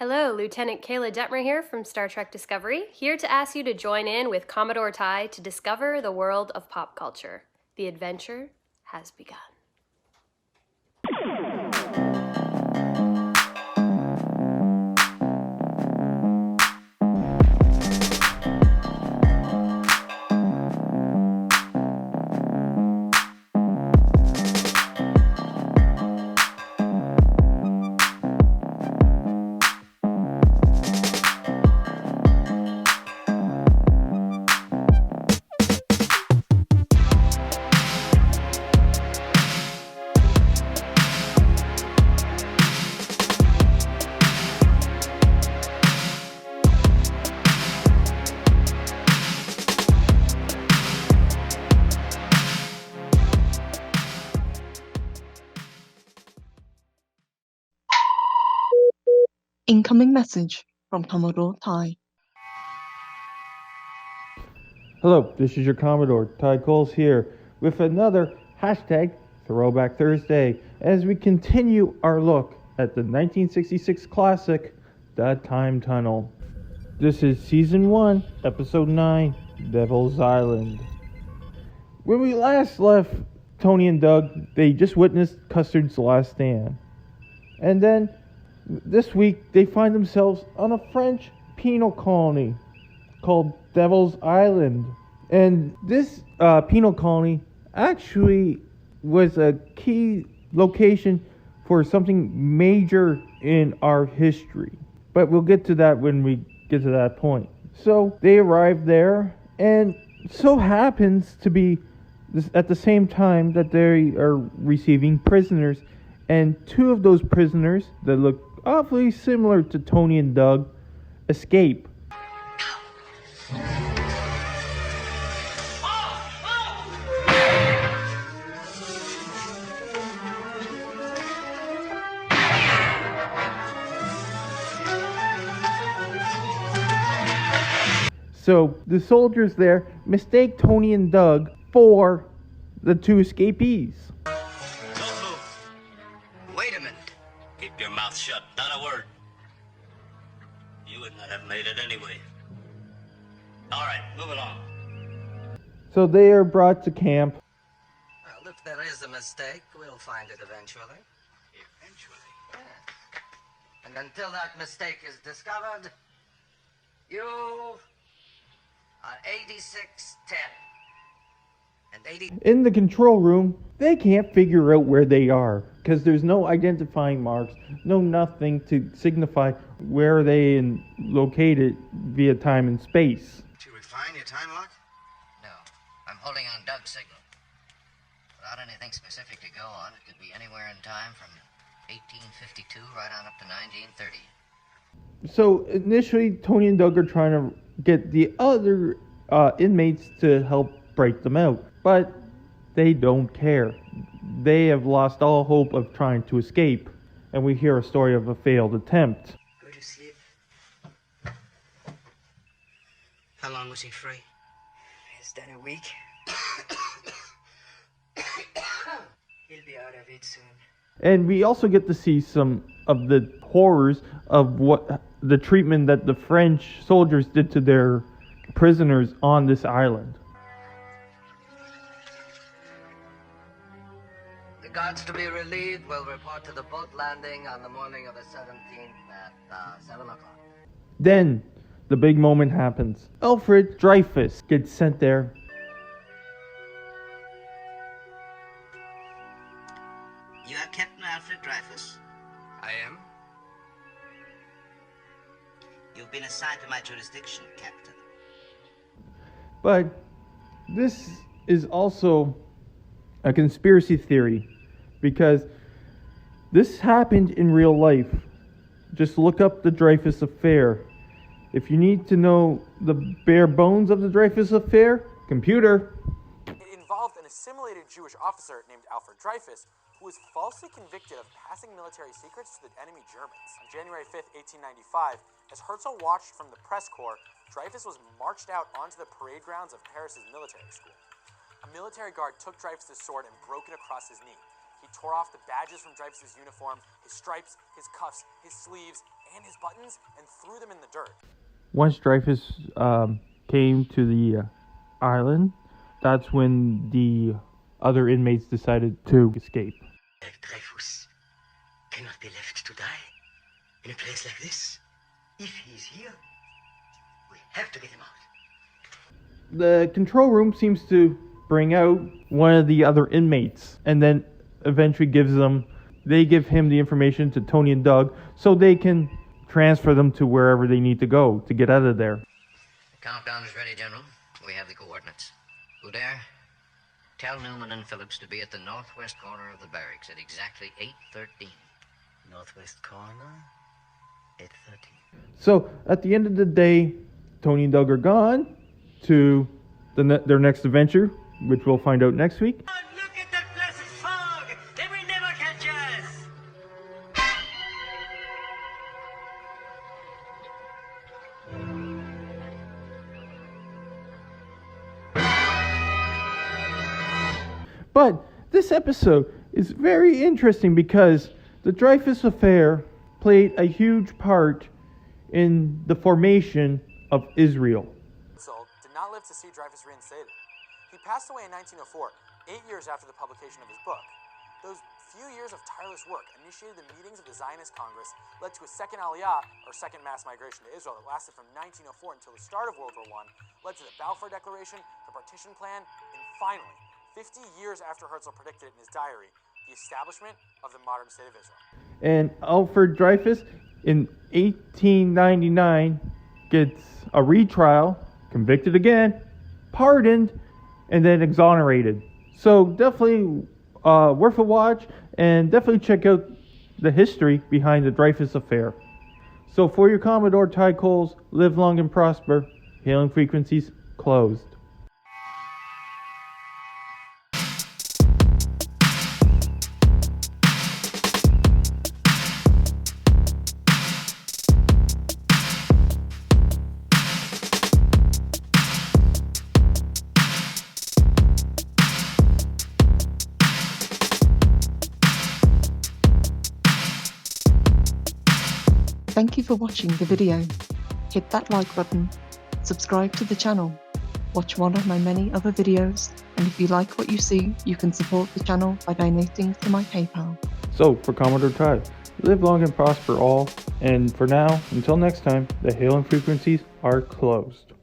Hello, Lieutenant Kayla Detmer here from Star Trek Discovery, here to ask you to join in with Commodore Ty to discover the world of pop culture. The adventure has begun. Incoming message from Commodore Ty. Hello, this is your Commodore, Ty Coles here, with another hashtag Throwback Thursday, as we continue our look at the 1966 classic, The Time Tunnel. This is Season 1, Episode 9, Devil's Island. When we last left Tony and Doug, they just witnessed Custard's last stand. And then, this week, they find themselves on a French penal colony called Devil's Island. And this penal colony actually was a key location for something major in our history. But we'll get to that when we get to that point. So they arrive there, and so happens to be at the same time that they are receiving prisoners. And two of those prisoners that look awfully similar to Tony and Doug escape. So the soldiers there mistake Tony and Doug for the two escapees. Don't move. Wait a minute. Keep your mouth shut. Not a word. You would not have made it anyway. All right, move along. So they are brought to camp. Well, if there is a mistake, we'll find it eventually. Eventually. Yeah. And until that mistake is discovered, you are 8610. And 80... In the control room, they can't figure out where they are because there's no identifying marks, no nothing to signify where they are located via time and space. Did you refine your time lock? No, I'm holding on Doug's signal. Without anything specific to go on, it could be anywhere in time from 1852 right on up to 1930. So initially, Tony and Doug are trying to get the other inmates to help break them out, but they don't care. They have lost all hope of trying to escape, and we hear a story of a failed attempt. Go to sleep. How long was he free? Less than a week. He'll be out of it soon. And we also get to see some of the horrors of what the treatment that the French soldiers did to their prisoners on this island. The guards to be relieved will report to the boat landing on the morning of the 17th at 7 o'clock. Then the big moment happens. Alfred Dreyfus gets sent there. You are Captain Alfred Dreyfus. I am? You've been assigned to my jurisdiction, Captain. But this is also a conspiracy theory because this happened in real life. Just look up the Dreyfus Affair. If you need to know the bare bones of the Dreyfus Affair, computer. It involved an assimilated Jewish officer named Alfred Dreyfus, who was falsely convicted of passing military secrets to the enemy Germans. On January 5th, 1895, as Herzl watched from the press corps, Dreyfus was marched out onto the parade grounds of Paris's military school. A military guard took Dreyfus' sword and broke it across his knee. He tore off the badges from Dreyfus' uniform, his stripes, his cuffs, his sleeves, and his buttons and threw them in the dirt. Once Dreyfus came to the island, that's when the other inmates decided to escape. Dreyfus cannot be left to die in a place like this. If he's here, we have to get him out. The control room seems to bring out one of the other inmates, and then eventually they give him the information to Tony and Doug so they can transfer them to wherever they need to go to get out of there. The countdown is ready, General. We have the coordinates. Udair, tell Newman and Phillips to be at the northwest corner of the barracks at exactly 8:13. Northwest corner, 8:13. So at the end of the day, Tony and Doug are gone to their next adventure, which we'll find out next week. Look at that blessed fog! They will never catch us! But this episode is very interesting because the Dreyfus Affair played a huge part in the formation of Israel. Herzl did not live to see Dreyfus reinstated. He passed away in 1904, 8 years after the publication of his book. Those few years of tireless work initiated the meetings of the Zionist Congress, led to a second Aliyah, or second mass migration to Israel, that lasted from 1904 until the start of World War I, led to the Balfour Declaration, the Partition Plan, and finally, 50 years after Herzl predicted it in his diary, the establishment of the modern state of Israel. And Alfred Dreyfus, in 1899, gets a retrial, convicted again, pardoned, and then exonerated. So definitely worth a watch, and definitely check out the history behind the Dreyfus Affair. So for your Commodore Ty Coles, live long and prosper. Hailing frequencies closed. Thank you for watching the video. Hit that like button, subscribe to the channel, watch one of my many other videos, and if you like what you see, you can support the channel by donating to my PayPal. So for Commodore Ty, live long and prosper all, and for now, until next time, the hailing frequencies are closed.